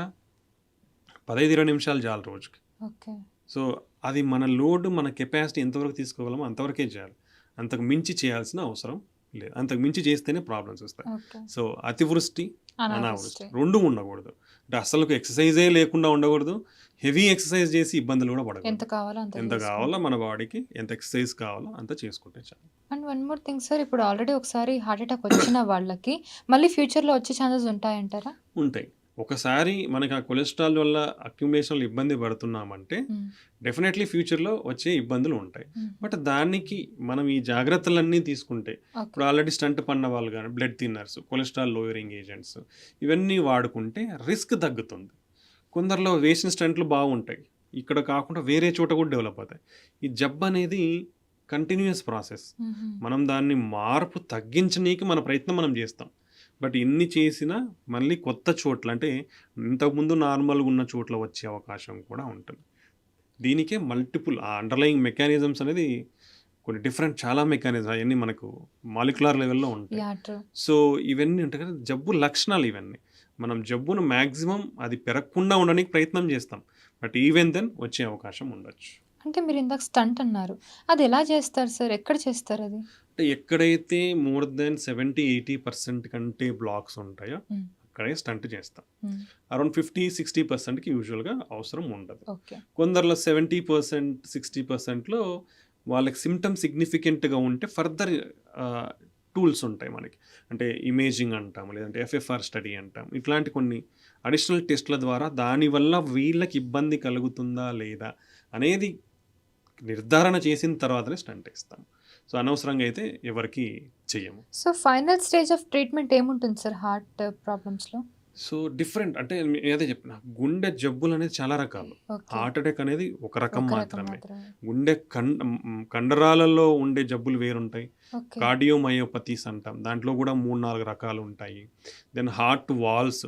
[SPEAKER 2] 15, 20 నిమిషాలు చాలు రోజుకి.
[SPEAKER 1] ఓకే.
[SPEAKER 2] సో, అది మన లోడ్, మన కెపాసిటీ ఎంతవరకు తీసుకోగలమో అంతవరకే చేయాలి. అంతకు మించి చేయాల్సిన అవసరం లేదు. అంతకు మించి చేస్తేనే ప్రాబ్లమ్స్ వస్తాయి.
[SPEAKER 1] ఓకే.
[SPEAKER 2] సో, అతివృష్టి, అనావృష్టి
[SPEAKER 1] అనావృష్టి.
[SPEAKER 2] 2 ఉండకూడదు. అంటే అసలుకు ఎక్సర్సైజే లేకుండా ఉండకూడదు. హెవీ ఎక్సర్సైజ్ చేసి ఇబ్బందులు కూడా
[SPEAKER 1] ఎంత
[SPEAKER 2] పడకూడదు.
[SPEAKER 1] కావాలో అంత
[SPEAKER 2] ఎంత కావాలో
[SPEAKER 1] చేసుకోవాలి.
[SPEAKER 2] మన బాడీకి ఎంత ఎక్సర్సైజ్ కావాలో అంత చేసుకుంటే చాలు.
[SPEAKER 1] And one more thing sir, ఇప్పుడు ఆల్రెడీ ఒకసారి హార్ట్ అటాక్ వచ్చిన వాళ్ళకి మళ్ళీ ఫ్యూచర్‌లో వచ్చే ఛాన్సెస్ ఉంటాయంటారా?
[SPEAKER 2] ఉంటాయి. ఒకసారి మనకి ఆ కొలెస్ట్రాల్ వల్ల అక్యుములేషన్‌లో ఇబ్బంది పడుతున్నామంటే
[SPEAKER 1] హ్మ్.
[SPEAKER 2] డెఫినెట్‌లీ ఫ్యూచర్‌లో వచ్చే ఇబ్బందులు ఉంటాయి.
[SPEAKER 1] హుహు.
[SPEAKER 2] బట్ దానికి మనం ఈ జాగ్రత్తలన్నీ తీసుకుంటే
[SPEAKER 1] ఓకే.
[SPEAKER 2] ఇప్పుడు ఆల్రెడీ స్టంట్ పడిన వాళ్ళు గాని, blood thinners, cholesterol lowering agents ఇవన్నీ వాడుకుంటే రిస్క్ తగ్గుతుంది. కొందరిలో వేసిన స్టంట్లు బాగుంటాయి. ఇక్కడ కాకుండా వేరే చోట కూడా డెవలప్ అవుతాయి. ఈ జబ్బు అనేది కంటిన్యూయస్ ప్రాసెస్.
[SPEAKER 1] హుహు.
[SPEAKER 2] మనం దాన్ని మార్పు తగ్గించనీకి మన ప్రయత్నం మనం చేస్తాం. బట్ ఎన్ని చేసినా మళ్ళీ కొత్త చోట్ల అంటే ఇంతకుముందు నార్మల్‌గా ఉన్న చోట్ల వచ్చే అవకాశం కూడా ఉంటుంది. దీనికే మల్టిపుల్ అండర్‌లయింగ్ మెకానిజమ్స్ అనేది కొన్ని డిఫరెంట్ చాలా మెకానిజం అయన్నీ మనకు మాలిక్యులర్ లెవెల్‌లో ఉంటాయి.
[SPEAKER 1] యాహ్! ట్రూ.
[SPEAKER 2] సో, ఇవన్నీ ఉంటాయి కదా! జబ్బు లక్షణాలు ఇవన్నీ. మనం జబ్బును మాక్సిమం అది పెరగకుండా ఉండడానికి ప్రయత్నం చేస్తాం. బట్ ఈవెన్ దెన్ వచ్చే అవకాశం ఉండొచ్చు.
[SPEAKER 1] అంటే మీరు ఇందాక స్టంట్ అన్నారు. అది ఎలా చేస్తారు సార్? ఎక్కడ చేస్తారది?
[SPEAKER 2] అంటే ఎక్కడైతే మోర్ దెన్ 70, 80% కంటే బ్లాక్స్ ఉంటాయో
[SPEAKER 1] హ్మ్.
[SPEAKER 2] అక్కడే స్టంట్ చేస్తాం.
[SPEAKER 1] హ్మ్.
[SPEAKER 2] అరౌండ్ 50, 60%కి యూజువల్‌గా అవసరం ఉండదు.
[SPEAKER 1] ఓకే.
[SPEAKER 2] కొందరిలో 70%, 60%లో వాళ్ళకి సిమ్టమ్ సిగ్నిఫికెంట్‌గా ఉంటే ఫర్దర్ టూల్స్ ఉంటాయి మనకి. అంటే ఇమేజింగ్ అంటాం, లేదంటే ఎఫ్ఎఫ్ఆర్ స్టడీ అంటాం. ఇట్లాంటి కొన్ని అడిషనల్ టెస్ట్‌ల ద్వారా దానివల్ల వీళ్ళకి ఇబ్బంది కలుగుతుందా లేదా అనేది నిర్ధారణ చేసిన తర్వాతనే స్టంట్ ఏస్తాం. సో, అనవసరంగా అయితే ఎవరికీ చెయ్యము.
[SPEAKER 1] So, final stage of treatment ఏముంటుంది సార్ హార్ట్ ప్రాబ్లమ్స్‌లో?
[SPEAKER 2] సో, డిఫరెంట్ అంటే అదే చెప్పిన గుండె జబ్బులనేది చాలా రకాలు.
[SPEAKER 1] ఓకే.
[SPEAKER 2] హార్ట్ అటాక్ అనేది ఒక రకం
[SPEAKER 1] ఒక రకం
[SPEAKER 2] మాత్రమే.
[SPEAKER 1] మాత్రమే.
[SPEAKER 2] గుండె కండరాలలో ఉండే జబ్బులు వేరుంటాయి.
[SPEAKER 1] ఓకే.
[SPEAKER 2] కార్డియోమయోపతీస్ అంటాం. దాంట్లో కూడా 3, 4 రకాలు ఉంటాయి. దెన్ హార్ట్ వాల్స్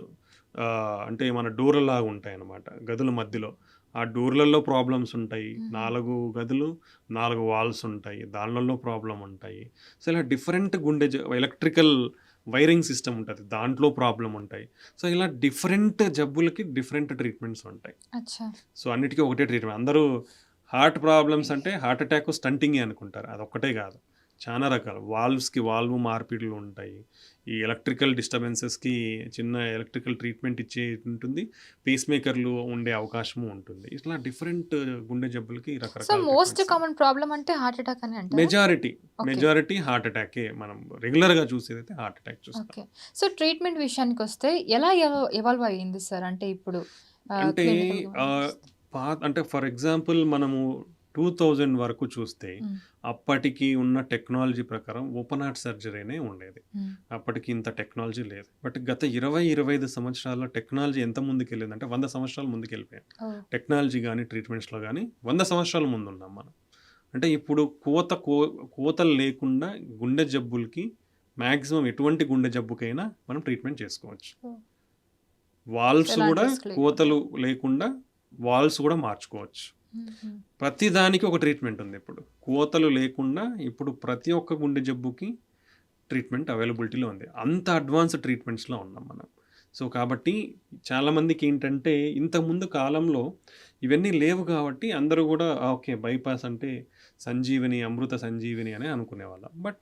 [SPEAKER 2] అంటే మన డోర్‌లాగా ఉంటాయన్నమాట గదుల మధ్యలో. ఆ డోర్‌లలో ప్రాబ్లమ్స్ ఉంటాయి.
[SPEAKER 1] హుహు.
[SPEAKER 2] 4 గదులు, 4 వాల్స్ ఉంటాయి. దాన్లలో ప్రాబ్లమ్ ఉంటాయి. సో, ఇలా డిఫరెంట్ గుండె ఎలక్ట్రికల్ వైరింగ్ సిస్టమ్ ఉంటది. దాంట్లో ప్రాబ్లమ్ ఉంటాయి. సో, ఇలా డిఫరెంట్ జబ్బులకి డిఫరెంట్ ట్రీట్మెంట్స్ ఉంటాయి.
[SPEAKER 1] అచ్చా!
[SPEAKER 2] సో, అన్నిటికి ఒకటే ట్రీట్మెంట్. అందరూ హార్ట్ ప్రాబ్లమ్స్ అంటే హార్ట్ అటాక్, స్టంటింగే అనుకుంటారు. అదొక్కటే కాదు. చాలా రకాలు. వాల్వ్ మార్పిడులు ఉంటాయి. ఈ ఎలక్ట్రికల్ డిస్టర్బెన్సెస్‌కి చిన్న ఎలక్ట్రికల్ ట్రీట్మెంట్ ఇచ్చే ఉంటుంది. పేస్ మేకర్‌లు ఉండే అవకాశము ఉంటుంది. ఇట్లా డిఫరెంట్ గుండె జబ్బులకి
[SPEAKER 1] సో,
[SPEAKER 2] రకరకాల
[SPEAKER 1] మోస్ట్
[SPEAKER 2] ట్రీట్మెంట్స్.
[SPEAKER 1] కామన్ ప్రాబ్లమ్ అంటే హార్ట్ అటాక్ అని అంటారా?
[SPEAKER 2] Majority,
[SPEAKER 1] okay.
[SPEAKER 2] మెజారిటీ హార్ట్ అటాకే. మనం రెగ్యులర్‌గా చూసేదైతే హార్ట్ అటాక్ చూస్తాం.
[SPEAKER 1] ఓకే. సో, ట్రీట్మెంట్ విషయానికొస్తే ఎలా ఎవాల్వ్ అయ్యింది సార్? అంటే ఇప్పుడు
[SPEAKER 2] అంటే
[SPEAKER 1] క్లినికల్‌గా మనం
[SPEAKER 2] ఆహ్,
[SPEAKER 1] చూస్తే.
[SPEAKER 2] అంటే ఫర్ ఎగ్జాంపుల్ మనము 2000 వరకు చూస్తే
[SPEAKER 1] హ్మ్.
[SPEAKER 2] అప్పటికి ఉన్న టెక్నాలజీ ప్రకారం ఓపెన్ హార్ట్ సర్జరీనే ఉండేది.
[SPEAKER 1] హ్మ్.
[SPEAKER 2] అప్పటికి ఇంత టెక్నాలజీ లేదు. బట్ గత 25 సంవత్సరాల్లో టెక్నాలజీ ఎంత ముందుకెళ్ళిందంటే 100 సంవత్సరాలు ముందుకెళ్ళిపోయాం.
[SPEAKER 1] ఓహ్!
[SPEAKER 2] టెక్నాలజీ గానీ, ట్రీట్మెంట్స్‌లో గానీ 100 సంవత్సరాల ముందున్నాం మనం. అంటే ఇప్పుడు కోతలు లేకుండా గుండె జబ్బులకి మాక్సిమం ఎటువంటి గుండె జబ్బుకైనా మనం ట్రీట్మెంట్ చేసుకోవచ్చు.
[SPEAKER 1] ఓహ్!
[SPEAKER 2] వాల్వ్స్
[SPEAKER 1] ఎలాంటి
[SPEAKER 2] కూడా
[SPEAKER 1] రిస్క్ లేకుండా.
[SPEAKER 2] కోతలు లేకుండా వాల్వ్స్ కూడా మార్చుకోవచ్చు.
[SPEAKER 1] హుహు.
[SPEAKER 2] ప్రతి దానికి ఒక ట్రీట్మెంట్ ఉంది ఇప్పుడు. కోతలు లేకుండా ఇప్పుడు ప్రతి ఒక్క గుండె జబ్బుకి ట్రీట్మెంట్ అవైలబిలిటీలో ఉంది. అంత అడ్వాన్స్డ్ ట్రీట్మెంట్స్‌లో ఉన్నాం మనం. సో, కాబట్టి చాలామందికి ఏంటంటే ఇంతకుముందు కాలంలో ఇవన్నీ లేవు కాబట్టి అందరూ కూడా ఓకే. బైపాస్ అంటే సంజీవని, అమృత సంజీవని అనే అనుకునేవాళ్ళం. బట్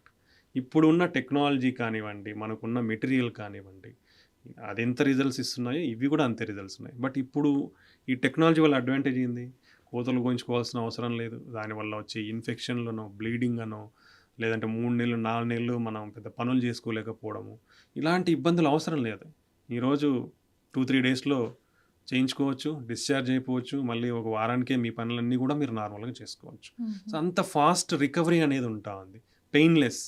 [SPEAKER 2] ఇప్పుడున్న టెక్నాలజీ కానివ్వండి, మనకున్న మెటీరియల్ కానివ్వండి, అదెంత రిజల్ట్స్ ఇస్తున్నాయో ఇవి కూడా అంతే రిజల్ట్స్ ఉన్నాయి. బట్ ఇప్పుడు ఈ టెక్నాలజీ వల్ల అడ్వాంటేజ్ ఏంది? కోతలు కోయించుకోవాల్సిన అవసరం లేదు. దానివల్ల వచ్చే ఇన్ఫెక్షన్‌లనో, బ్లీడింగ్ అనో, లేదంటే 3 నెలలు, 4 నెలలు మనం పెద్ద పనులు చేసుకోలేకపోవడము, ఇలాంటి ఇబ్బందులు అవసరం లేదు. ఈరోజు 2, 3 డేస్‌లో చేయించుకోవచ్చు, డిశ్చార్జ్ అయిపోవచ్చు. మళ్ళీ ఒక వారానికే మీ పనులన్నీ కూడా మీరు నార్మల్‌గా చేసుకోవచ్చు. సో,
[SPEAKER 1] హుహు.
[SPEAKER 2] అంత ఫాస్ట్ రికవరీ అనేది ఉంటా ఉంది. పెయిన్‌లెస్,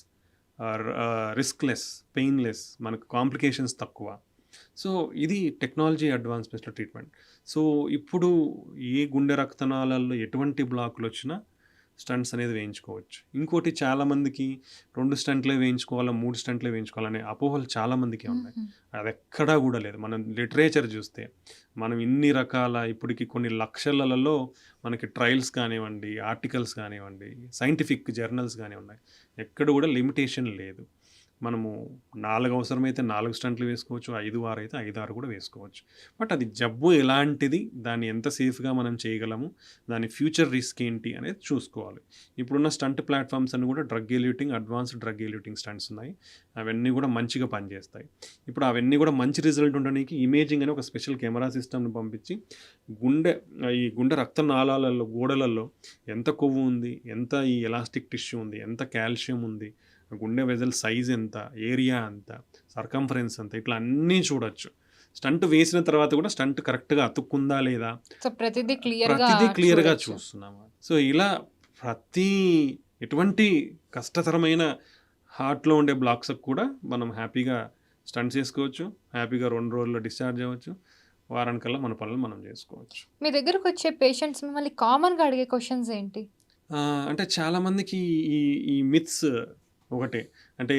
[SPEAKER 2] రిస్క్‌లెస్, పెయిన్‌లెస్, మనకు కాంప్లికేషన్స్ తక్కువ. సో, ఇది టెక్నాలజీ అడ్వాన్స్‌మెంట్స్‌లో ట్రీట్మెంట్. సో, ఇప్పుడు ఏ గుండె రక్తనాళాల్లో ఎటువంటి బ్లాకులొచ్చినా స్టంట్స్ అనేది వేయించుకోవచ్చు. ఇంకోటి చాలామందికి 2 స్టంట్‌లే వేయించుకోవాలా, 3 స్టంట్‌లే వేయించుకోవాలనే అపోహలు చాలామందికి ఉన్నాయి.
[SPEAKER 1] హుహు.
[SPEAKER 2] అదెక్కడా గూడా లేదు. మనం లిటరేచర్ చూస్తే, మనం ఇన్ని రకాల ఇప్పటికి కొన్ని లక్షలలో మనకి ట్రయల్స్ కానివ్వండి, ఆర్టికల్స్ కానివ్వండి, సైంటిఫిక్ జర్నల్స్ గాని ఉన్నాయి. ఎక్కడ కూడా లిమిటేషన్ లేదు. మనము 4 అవసరమైతే 4 స్టంట్లు వేసుకోవచ్చు. 5, 6 అయితే 5, 6 కూడా వేసుకోవచ్చు. బట్ అది జబ్బు ఎలాంటిది, దాన్ని ఎంత సేఫ్‌గా మనం చేయగలము, దాని ఫ్యూచర్ రిస్క్ ఏంటి అనేది చూసుకోవాలి. ఇప్పుడున్న స్టంట్ ప్లాట్‌ఫామ్స్ అన్నీ కూడా drug eluting, advanced drug eluting stents ఉన్నాయి. అవన్నీ కూడా మంచిగా పనిచేస్తాయి. ఇప్పుడు అవన్నీ కూడా మంచి రిజల్ట్ ఉండడానికి ఇమేజింగ్ అనే ఒక స్పెషల్ కెమెరా సిస్టమ్‌ని పంపించి ఈ గుండె రక్తనాళాలలో, గోడలలో ఎంత కొవ్వు ఉంది, ఎంత ఈ ఎలాస్టిక్ టిష్యూ ఉంది, ఎంత కాల్షియం ఉంది, గుండె వెజల్ సైజ్ ఎంత, ఏరియా ఎంత, సర్కంఫరెన్స్ ఎంత, ఇట్లా అన్నీ చూడొచ్చు. స్టంట్ వేసిన తర్వాత కూడా స్టంట్ కరెక్ట్‌గా అతుక్కుందా లేదా,
[SPEAKER 1] సో, ప్రతిదీ క్లియర్‌గా
[SPEAKER 2] క్లియర్‌గా
[SPEAKER 1] చూడొచ్చు.
[SPEAKER 2] చూస్తున్నాము. సో, ఇలా ప్రతి ఎటువంటి కష్టతరమైన హార్ట్‌లో ఉండే బ్లాక్స్‌కి కూడా మనం హ్యాపీగా స్టంట్స్ ఏసుకోవచ్చు. హ్యాపీగా 2 రోజుల్లో డిశ్చార్జ్ అవ్వచ్చు. వారానికల్లా మన పనులు మనం చేసుకోవచ్చు.
[SPEAKER 1] మీ దగ్గరకొచ్చే పేషెంట్స్ మిమ్మల్ని కామన్‌గా అడిగే క్వెషన్స్ ఏంటి?
[SPEAKER 2] అంటే చాలామందికి ఈ ఈ మిత్స్ ఒకటే. అంటే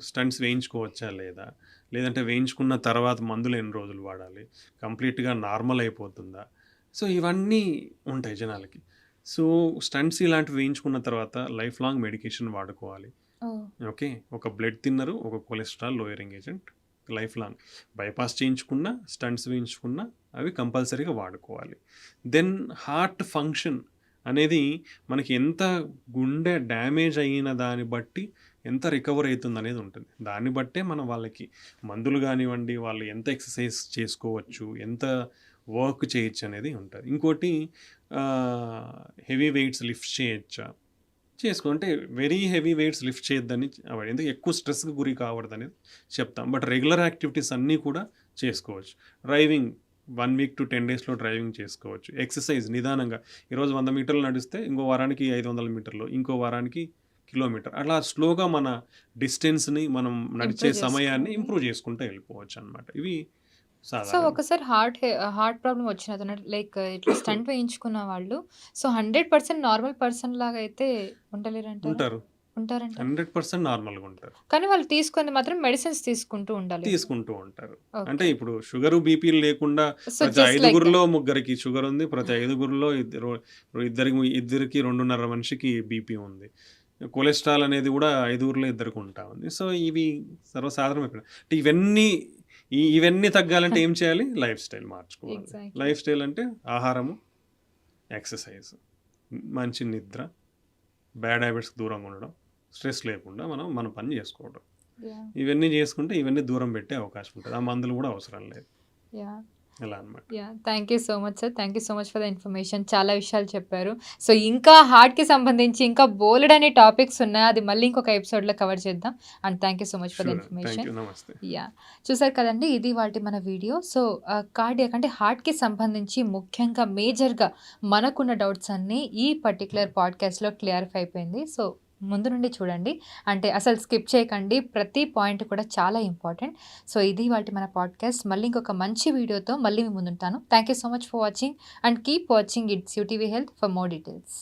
[SPEAKER 2] స్టంట్స్ వేయించుకోవచ్చా లేదా? లేదంటే వేయించుకున్న తర్వాత మందులు ఎన్ని రోజులు వాడాలి? కంప్లీట్‌గా నార్మల్ అయిపోతుందా? సో, ఇవన్నీ ఉంటాయి జనాలకి. సో, స్టంట్స్ ఇలాంటివి వేయించుకున్న తర్వాత లైఫ్ లాంగ్ మెడికేషన్ వాడుకోవాలి.
[SPEAKER 1] ఓహ్!
[SPEAKER 2] ఓకే. ఒక బ్లడ్ థిన్నరు, ఒక cholesterol lowering agent life long. Bypass చేయించుకున్నా, స్టంట్స్ వేయించుకున్నా అవి కంపల్సరీగా వాడుకోవాలి. దెన్ హార్ట్ ఫంక్షన్ అనేది మనకి ఎంత గుండె డ్యామేజ్ అయిన దాన్ని బట్టి ఎంత రికవర్ అవుతుందనేది ఉంటుంది. దాన్ని బట్టే మనం వాళ్ళకి మందులు గానివ్వండి, వాళ్ళు ఎంత ఎక్సర్సైజ్ చేసుకోవచ్చు, ఎంత వర్క్ చేయొచ్చు అనేది ఉంటది. ఇంకోటి హెవీ వెయిట్స్ లిఫ్ట్ చేయొచ్చా? అంటే వెరీ హెవీ వెయిట్స్ లిఫ్ట్ చేయొద్దని అవాయిడ్. ఎందుకు ఎక్కువ స్ట్రెస్‌కి గురి కాకూడదనేది చెప్తాం. బట్ రెగ్యులర్ యాక్టివిటీస్ అన్నీ కూడా చేసుకోవచ్చు. డ్రైవింగ్ 1 వీక్ టు 10 డేస్‌లో డ్రైవింగ్ చేసుకోవచ్చు. ఎక్సర్సైజ్ నిదానంగా ఈరోజు 100 మీటర్లు నడిస్తే ఇంకో వారానికి 500 మీటర్లు, ఇంకో వారానికి కిలోమీటర్. అట్లా స్లోగా మన డిస్టెన్స్‌ని మనం నడిచే
[SPEAKER 1] ఇంప్రూవ్
[SPEAKER 2] సమయాన్ని
[SPEAKER 1] చేసుకోవాలి.
[SPEAKER 2] ఇంప్రూవ్ చేసుకుంటూ వెళ్ళిపోవచ్చనమాట. ఇవి
[SPEAKER 1] సో,
[SPEAKER 2] సాధారణం.
[SPEAKER 1] ఒకసారి హార్ట్ ప్రాబ్లమ్ వచ్చినతను లైక్ ఇట్లా స్టంట్ వేయించుకున్న వాళ్ళు సో, 100% నార్మల్ పర్సన్ లాగా అయితే ఉండలేరంటారా?
[SPEAKER 2] ఉంటారు.
[SPEAKER 1] ఉంటారంటారా?
[SPEAKER 2] 100% నార్మల్‌గా ఉంటారు.
[SPEAKER 1] కానీ వాళ్ళు తీసుకునేది మాత్రం మెడిసిన్స్ తీసుకుంటూ ఉండాలేమో.
[SPEAKER 2] తీసుకుంటూ ఉంటారు. అంటే
[SPEAKER 1] ఓకే.
[SPEAKER 2] ఇప్పుడు షుగరు, బీపీలు లేకుండా
[SPEAKER 1] సో,
[SPEAKER 2] ప్రతి
[SPEAKER 1] జస్ట్ లైక్
[SPEAKER 2] ఐదుగురిలో
[SPEAKER 1] దట్.
[SPEAKER 2] ముగ్గురికి షుగర్ ఉంది. ప్రతి ఐదుగురిలో ఇద్దరికి 2.5 మనిషికి బీపీ ఉంది. కొలెస్ట్రాల్ అనేది కూడా ఐదుగురిలో ఇద్దరికి ఉంటా ఉంది. సో, ఇవి సర్వసాధారణమైపోయినాయి. అంటే ఇవన్నీ తగ్గాలంటే ఏం చేయాలి? లైఫ్ స్టైల్ మార్చుకోవాలి.
[SPEAKER 1] ఎగ్జాక్ట్‌లీ.
[SPEAKER 2] లైఫ్ స్టైల్ అంటే ఆహారము, ఎక్సర్సైజ్, మంచి నిద్ర, బ్యాడ్ హ్యాబిట్స్‌కి దూరంగా ఉండడం, స్ట్రెస్ లేకుండా మనం మన పని చేసుకోవడం.
[SPEAKER 1] యాహ్!
[SPEAKER 2] ఇవన్నీ చేసుకుంటే ఇవన్నీ దూరం పెట్టే అవకాశం ఉంటుంది. ఆ మందులు కూడా అవసరం లేదు.
[SPEAKER 1] యాహ్!
[SPEAKER 2] అలా అనమాట.
[SPEAKER 1] Yeah! Thank you so much sir. Thank you so much for the information. చాలా విషయాలు చెప్పారు. సో, ఇంకా హార్ట్‌కి సంబంధించి ఇంకా బోలెడన్ని టాపిక్స్ ఉన్నాయి. అది మళ్ళీ ఇంకొక ఎపిసోడ్‌లో కవర్ చేద్దాం. And thank you so much for the
[SPEAKER 2] sure. Thank
[SPEAKER 1] information.
[SPEAKER 2] You. నమస్తే.
[SPEAKER 1] యాహ్! చూసారు కదండీ! ఇది ఇవాల్టి మన వీడియో. సో, కార్డియాక్ అంటే హార్ట్‌కి సంబంధించి ముఖ్యంగా మేజర్‌గా మనకున్న డౌట్స్ అన్నీ ఈ పర్టిక్యులర్ పాడ్‌కాస్ట్‌లో క్లియరిఫై అయిపోయింది. సో, ముందు నుండి చూడండి. అంటే అసలు స్కిప్ చేయకండి. ప్రతి పాయింట్ కూడా చాలా ఇంపార్టెంట్. సో, ఇది ఇవాల్టి మన పాడ్‌కాస్ట్. మళ్ళీ ఇంకొక మంచి వీడియోతో మళ్ళీ మీ ముందుంటాను. Thank you so much for watching and keep watching it's UTV health for more details.